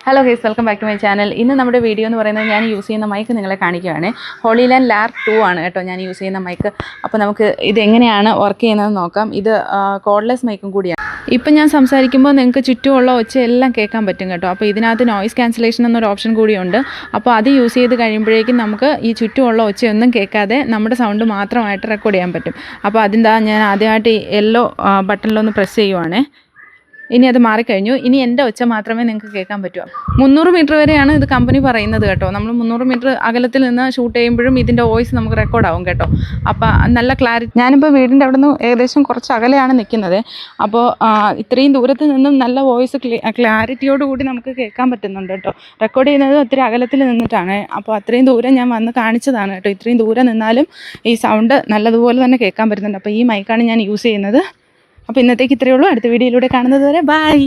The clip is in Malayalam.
Hello guys, welcome back to my channel. ഇന്ന് നമ്മുടെ വീഡിയോ എന്ന് പറയുന്നത് ഞാൻ യൂസ് ചെയ്യുന്ന മൈക്ക് നിങ്ങളെ കാണിക്കുകയാണ്. ഹോളിലാൻഡ് ലാർ 2 ആണ് കേട്ടോ ഞാൻ യൂസ് ചെയ്യുന്ന മൈക്ക്. അപ്പോൾ നമുക്ക് ഇതെങ്ങനെയാണ് വർക്ക് ചെയ്യുന്നതെന്ന് നോക്കാം. ഇത് കോർഡ്ലെസ് മൈക്കും കൂടിയാണ്. ഇപ്പം ഞാൻ സംസാരിക്കുമ്പോൾ നിങ്ങൾക്ക് ചുറ്റുമുള്ള ഒച്ചയെല്ലാം കേൾക്കാൻ പറ്റും കേട്ടോ. അപ്പോൾ ഇതിനകത്ത് നോയിസ് ക്യാൻസലേഷൻ എന്നൊരു ഓപ്ഷൻ കൂടിയുണ്ട്. അപ്പോൾ അത് യൂസ് ചെയ്ത് കഴിയുമ്പോഴേക്കും നമുക്ക് ഈ ചുറ്റുമുള്ള ഒച്ചയൊന്നും കേൾക്കാതെ നമ്മുടെ സൗണ്ട് മാത്രമായിട്ട് റെക്കോർഡ് ചെയ്യാൻ പറ്റും. അപ്പോൾ അതിൻ്റെ ഞാൻ ആദ്യമായിട്ട് യെല്ലോ ബട്ടണിലൊന്ന് പ്രസ് ചെയ്യുവാണേ. ഇനി അത് മാറിക്കഴിഞ്ഞു. ഇനി എൻ്റെ ഒച്ച മാത്രമേ നിങ്ങൾക്ക് കേൾക്കാൻ പറ്റൂ. 300 മീറ്റർ വരെയാണ് ഇത് കമ്പനി പറയുന്നത് കേട്ടോ. നമ്മൾ 300 മീറ്റർ അകലത്തിൽ നിന്ന് ഷൂട്ട് ചെയ്യുമ്പോഴും ഇതിൻ്റെ വോയിസ് നമുക്ക് റെക്കോർഡാവും കേട്ടോ. അപ്പോൾ നല്ല ക്ലാരിറ്റി. ഞാനിപ്പോൾ വീടിൻ്റെ അവിടെ നിന്ന് ഏകദേശം കുറച്ച് അകലെയാണ് നിൽക്കുന്നത്. അപ്പോൾ ഇത്രയും ദൂരത്ത് നിന്നും നല്ല വോയിസ് ക്ലാരിറ്റിയോടുകൂടി നമുക്ക് കേൾക്കാൻ പറ്റുന്നുണ്ട് കേട്ടോ. റെക്കോർഡ് ചെയ്യുന്നത് ഒത്തിരി അകലത്തിൽ നിന്നിട്ടാണ്. അപ്പോൾ അത്രയും ദൂരം ഞാൻ വന്ന് കാണിച്ചതാണ് കേട്ടോ. ഇത്രയും ദൂരം നിന്നാലും ഈ സൗണ്ട് നല്ലതുപോലെ തന്നെ കേൾക്കാൻ പറ്റുന്നുണ്ട്. അപ്പോൾ ഈ മൈക്കാണ് ഞാൻ യൂസ് ചെയ്യുന്നത്. അപ്പോൾ ഇന്നത്തേക്ക് ഇത്രയേ ഉള്ളൂ. അടുത്ത വീഡിയോയിലൂടെ കാണുന്നത് വരെ ബൈ.